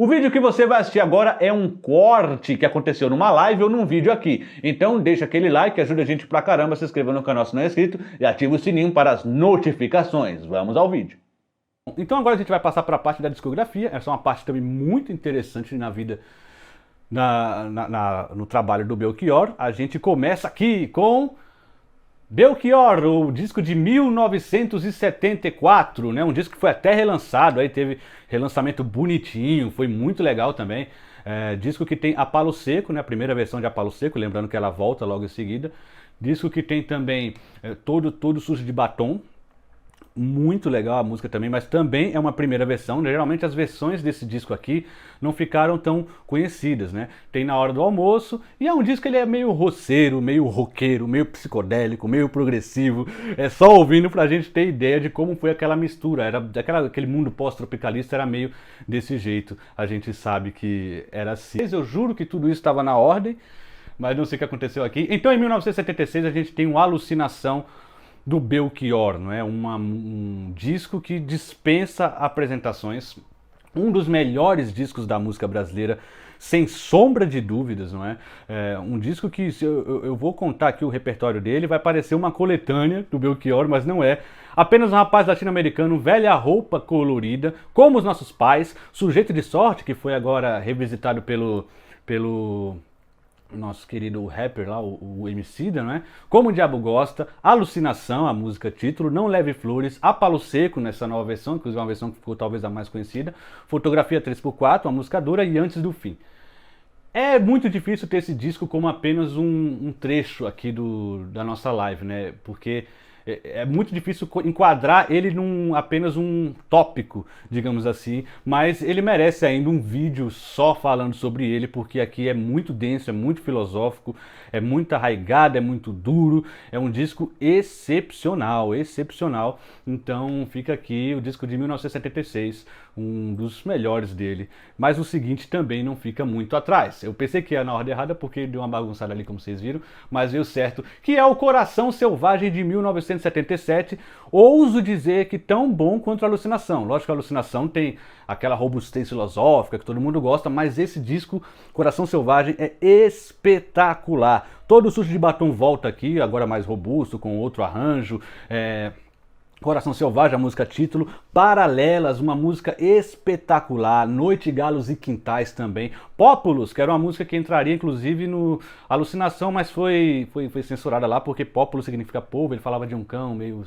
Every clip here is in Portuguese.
O vídeo que você vai assistir agora é um corte que aconteceu numa live ou num vídeo aqui. Então deixa aquele like, ajuda a gente pra caramba, se inscreva no canal se não é inscrito e ativa o sininho para as notificações. Vamos ao vídeo. Então agora a gente vai passar para a parte da discografia. Essa é uma parte também muito interessante na vida, no trabalho do Belchior. A gente começa aqui com Belchior, o disco de 1974, né? Um disco que foi até relançado, aí teve relançamento bonitinho, foi muito legal também. Disco que tem A Palo Seco, né? A primeira versão de A Palo Seco, lembrando que ela volta logo em seguida. Disco que tem também Todo Sujo de Batom. Muito legal a música também, mas também é uma primeira versão. Geralmente as versões desse disco aqui não ficaram tão conhecidas, né? Tem Na Hora do Almoço e é um disco que ele é meio roceiro, meio roqueiro, meio psicodélico, meio progressivo. É só ouvindo pra gente ter ideia de como foi aquela mistura. Aquele mundo pós-tropicalista era meio desse jeito. A gente sabe que era assim. Eu juro que tudo isso estava na ordem, mas não sei o que aconteceu aqui. Então em 1976 a gente tem uma Alucinação do Belchior, não é? Um disco que dispensa apresentações, um dos melhores discos da música brasileira, sem sombra de dúvidas, não é? Um disco que, se eu vou contar aqui o repertório dele, vai parecer uma coletânea do Belchior, mas não é. Apenas um rapaz latino-americano, velha roupa colorida, como os nossos pais, Sujeito de Sorte, que foi agora revisitado pelo nosso querido rapper lá, o Emicida, né? Como o Diabo Gosta, Alucinação, a música título, Não Leve Flores, A Palo Seco, nessa nova versão, inclusive uma versão que ficou talvez a mais conhecida, Fotografia 3x4, uma música dura e Antes do Fim. É muito difícil ter esse disco como apenas um trecho aqui da nossa live, né? Porque é muito difícil enquadrar ele num apenas um tópico, digamos assim, mas ele merece ainda um vídeo só falando sobre ele, porque aqui é muito denso, é muito filosófico, é muito arraigado, é muito duro, é um disco excepcional, excepcional. Então fica aqui o disco de 1976, um dos melhores dele, mas o seguinte também não fica muito atrás. Eu pensei que ia na ordem errada porque deu uma bagunçada ali, como vocês viram, mas veio certo, que é o Coração Selvagem de 1977, ouso dizer que tão bom quanto a Alucinação. Lógico que a Alucinação tem aquela robustez filosófica que todo mundo gosta, mas esse disco, Coração Selvagem, é espetacular. Todo Sujo de Batom volta aqui, agora mais robusto, com outro arranjo, Coração Selvagem, a música título, Paralelas, uma música espetacular, Noite, Galos e Quintais também, Pópulos, que era uma música que entraria inclusive no Alucinação, mas foi censurada lá porque Pópulo significa povo, ele falava de um cão meio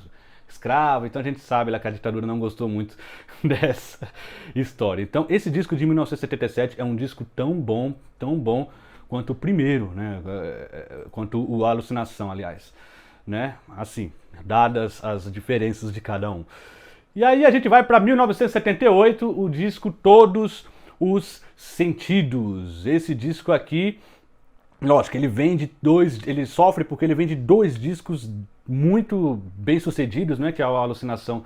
escravo, então a gente sabe lá que a ditadura não gostou muito dessa história. Então esse disco de 1977 é um disco tão bom quanto o primeiro, né? Quanto o Alucinação, aliás. Né? Assim, dadas as diferenças de cada um. E aí a gente vai para 1978, o disco Todos os Sentidos. Esse disco aqui, lógico, ele sofre porque ele vem de dois discos muito bem sucedidos, né? Que é a Alucinação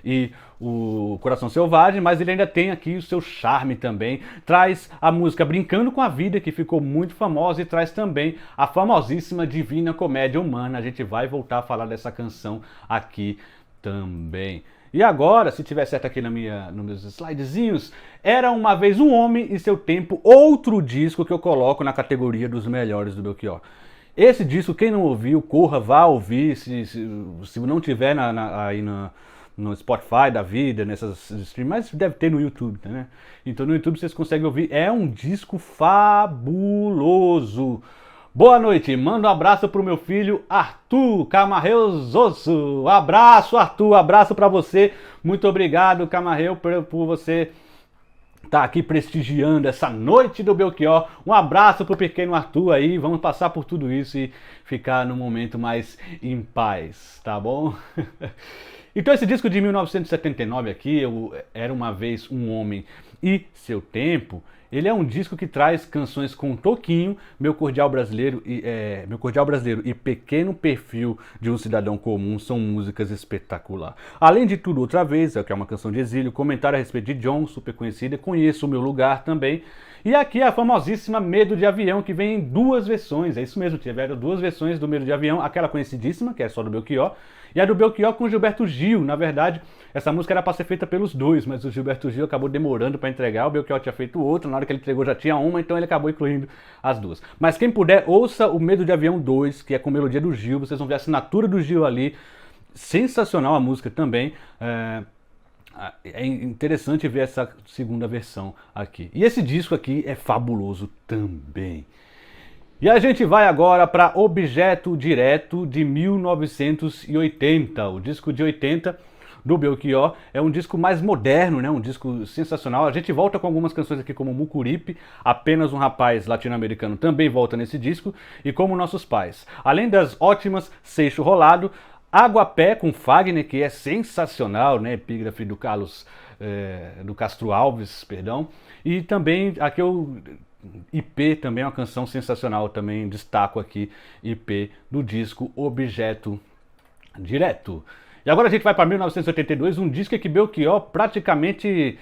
e o Coração Selvagem, mas ele ainda tem aqui o seu charme também. Traz a música Brincando com a Vida, que ficou muito famosa, e traz também a famosíssima Divina Comédia Humana. A gente vai voltar a falar dessa canção aqui também. E agora, se tiver certo aqui nos meus slidezinhos, Era Uma Vez um Homem e Seu Tempo, outro disco que eu coloco na categoria dos melhores do Belchior. Esse disco, quem não ouviu, corra, vá ouvir, se não tiver aí no Spotify da vida, nessas streams, mas deve ter no YouTube, né? Então no YouTube vocês conseguem ouvir, é um disco fabuloso. Boa noite, manda um abraço pro meu filho Arthur Camarreusoso. Abraço, Arthur, abraço pra você. Muito obrigado, Camarreu, por você tá aqui prestigiando essa noite do Belchior. Um abraço pro pequeno Arthur aí, vamos passar por tudo isso e ficar num momento mais em paz, tá bom? Então esse disco de 1979 aqui, Era Uma Vez um Homem e Seu Tempo, ele é um disco que traz canções com Toquinho, Meu Cordial Brasileiro e Pequeno Perfil de um Cidadão Comum, são músicas espetaculares. Além de Tudo Outra Vez, que é uma canção de exílio, Comentário a Respeito de John, super conhecida, Conheço o Meu Lugar também, E aqui a famosíssima Medo de Avião, que vem em duas versões, é isso mesmo, tiveram duas versões do Medo de Avião, aquela conhecidíssima, que é só do Belchior, e a do Belchior com o Gilberto Gil. Na verdade, essa música era para ser feita pelos dois, mas o Gilberto Gil acabou demorando para entregar, o Belchior tinha feito outra, na hora que ele entregou já tinha uma, então ele acabou incluindo as duas. Mas quem puder, ouça o Medo de Avião 2, que é com melodia do Gil, vocês vão ver a assinatura do Gil ali, sensacional a música também. É interessante ver essa segunda versão aqui. E esse disco aqui é fabuloso também. E a gente vai agora para Objeto Direto de 1980. O disco de 80 do Belchior é um disco mais moderno, né? Um disco sensacional. A gente volta com algumas canções aqui como Mucuripe, Apenas um Rapaz Latino-Americano também volta nesse disco, e Como Nossos Pais. Além das ótimas Seixo Rolado, Água-Pé com Fagner, que é sensacional, né? Epígrafe do do Castro Alves, perdão. E também aqui eu IP também é uma canção sensacional, também destaco aqui IP do disco Objeto Direto. E agora a gente vai para 1982, um disco que Belchior praticamente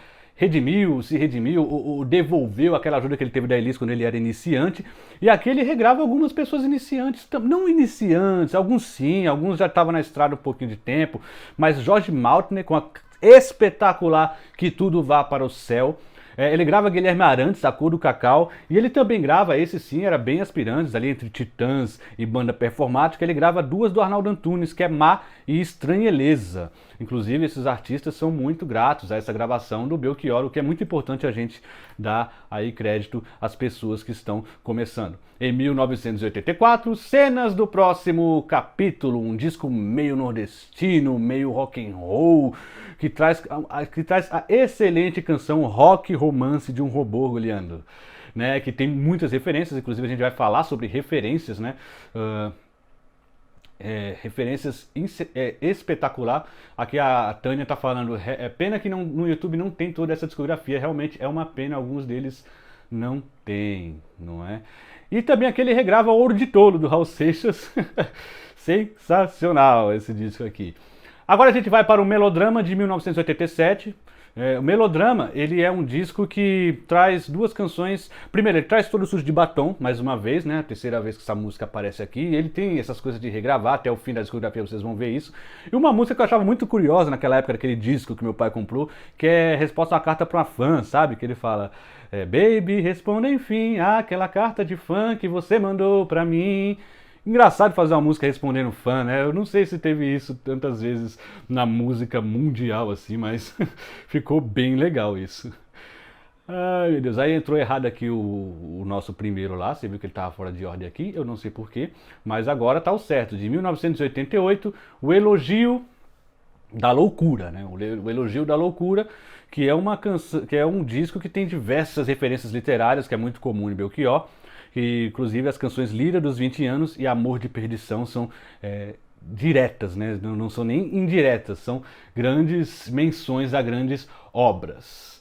se redimiu, ou devolveu aquela ajuda que ele teve da Elis quando ele era iniciante. E aqui ele regrava algumas pessoas iniciantes, não iniciantes, alguns sim, alguns já estavam na estrada um pouquinho de tempo, mas Jorge Maltner com a espetacular Que Tudo Vá para o Céu. Ele grava Guilherme Arantes, A Cor do Cacau, e ele também grava, esse sim, era bem aspirantes, ali entre Titãs e Banda Performática, ele grava duas do Arnaldo Antunes, que é Má e Estranheleza. Inclusive, esses artistas são muito gratos a essa gravação do Belchior, o que é muito importante a gente dar aí crédito às pessoas que estão começando. Em 1984, Cenas do Próximo Capítulo, um disco meio nordestino, meio rock and roll, que traz a excelente canção Rock Romance de um Robô Orgulhando, né, que tem muitas referências, inclusive a gente vai falar sobre referências, né, referências espetacular. Aqui a Tânia tá falando, pena que no YouTube não tem toda essa discografia, realmente é uma pena, alguns deles não tem, não é? E também aquele regrava Ouro de Tolo, do Raul Seixas, sensacional esse disco aqui. Agora a gente vai para o Melodrama de 1987. O Melodrama, ele é um disco que traz duas canções. Primeiro, ele traz Todo Sujo de Batom, mais uma vez, né? A terceira vez que essa música aparece aqui. Ele tem essas coisas de regravar, até o fim da discografia vocês vão ver isso. E uma música que eu achava muito curiosa naquela época, daquele disco que meu pai comprou, que é Resposta a uma Carta para uma Fã, sabe? Que ele fala, Baby, responda enfim àquela carta de fã que você mandou pra mim. Engraçado fazer uma música respondendo fã, né? Eu não sei se teve isso tantas vezes na música mundial assim, mas ficou bem legal isso. Ai meu Deus, aí entrou errado aqui o nosso primeiro lá, você viu que ele estava fora de ordem aqui, eu não sei porquê, mas agora tá o certo, de 1988, o Elogio da Loucura, né? O Elogio da Loucura, que é uma canção, que é um disco que tem diversas referências literárias, que é muito comum em Belchior. Que inclusive as canções Lira dos 20 anos e Amor de Perdição são diretas, né? Não são nem indiretas, são grandes menções a grandes obras.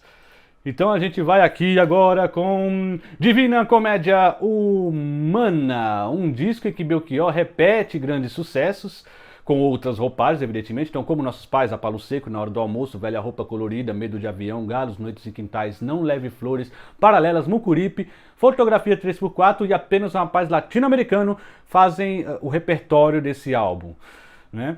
Então a gente vai aqui agora com Divina Comédia Humana, um disco em que Belchior repete grandes sucessos, com outras roupagens, evidentemente, então como Nossos Pais, A Palo Seco, Na Hora do Almoço, Velha Roupa Colorida, Medo de Avião, Galos, Noites e Quintais, Não Leve Flores, Paralelas, Mucuripe, Fotografia 3x4 e Apenas um Rapaz Latino-Americano fazem o repertório desse álbum, né?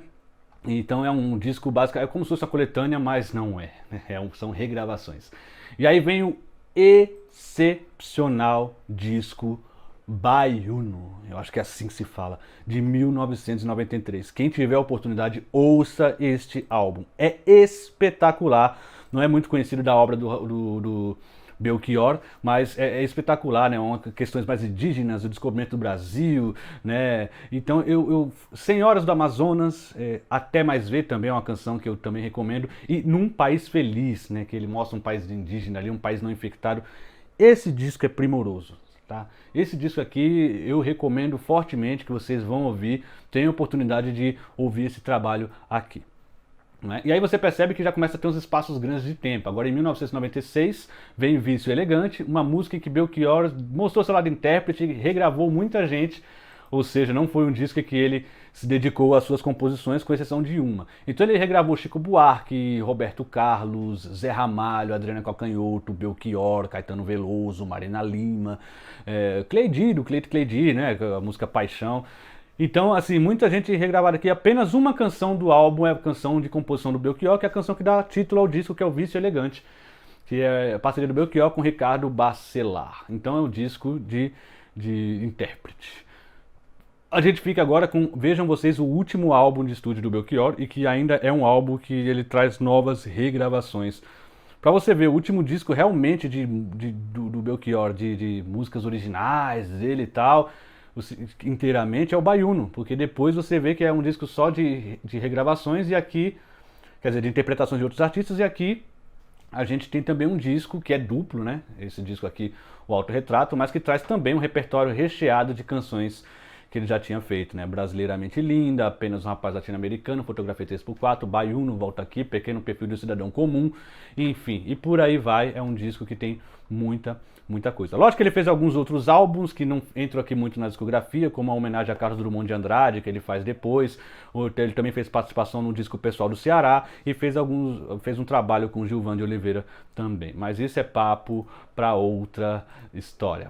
Então é um disco básico, é como se fosse uma coletânea, mas não é, né? São regravações. E aí vem o excepcional disco Baiuno, eu acho que é assim que se fala, de 1993. Quem tiver a oportunidade, ouça este álbum. É espetacular, não é muito conhecido da obra do Belchior, mas é espetacular, né? Questões mais indígenas, o descobrimento do Brasil, né? Então, Senhoras do Amazonas, Até Mais Ver também é uma canção que eu também recomendo. E Num País Feliz, né? Que ele mostra um país indígena ali, um país não infectado. Esse disco é primoroso. Tá? Esse disco aqui eu recomendo fortemente que vocês vão ouvir, tenham a oportunidade de ouvir esse trabalho aqui. Né? E aí você percebe que já começa a ter uns espaços grandes de tempo. Agora em 1996 vem Vício Elegante, uma música em que Belchior mostrou seu lado intérprete, regravou muita gente, ou seja, não foi um disco que ele se dedicou às suas composições, com exceção de uma. Então ele regravou Chico Buarque, Roberto Carlos, Zé Ramalho, Adriana Calcanhoto, Belchior, Caetano Veloso, Marina Lima, Cleidir, do Cleito Cleidir, né, a música Paixão. Então, assim, muita gente regravaram aqui. Apenas uma canção do álbum é a canção de composição do Belchior, que é a canção que dá título ao disco, que é o Vício Elegante, que é a parceria do Belchior com Ricardo Bacelar. Então é um disco de intérprete. A gente fica agora com, vejam vocês, o último álbum de estúdio do Belchior, e que ainda é um álbum que ele traz novas regravações. Pra você ver, o último disco realmente do Belchior, de músicas originais dele e tal, inteiramente, é o Baiuno, porque depois você vê que é um disco só de regravações, e aqui, quer dizer, de interpretações de outros artistas, e aqui a gente tem também um disco que é duplo, né? Esse disco aqui, o Autorretrato, mas que traz também um repertório recheado de canções que ele já tinha feito, né? Brasileiramente Linda, Apenas um Rapaz Latino-Americano, Fotografia 3x4, Baiuno, Volta Aqui, Pequeno Perfil do Cidadão Comum, enfim, e por aí vai. É um disco que tem muita coisa. Lógico que ele fez alguns outros álbuns que não entram aqui muito na discografia, como a homenagem a Carlos Drummond de Andrade, que ele faz depois. Ele também fez participação no disco pessoal do Ceará e fez um trabalho com Gilvan de Oliveira também. Mas isso é papo para outra história.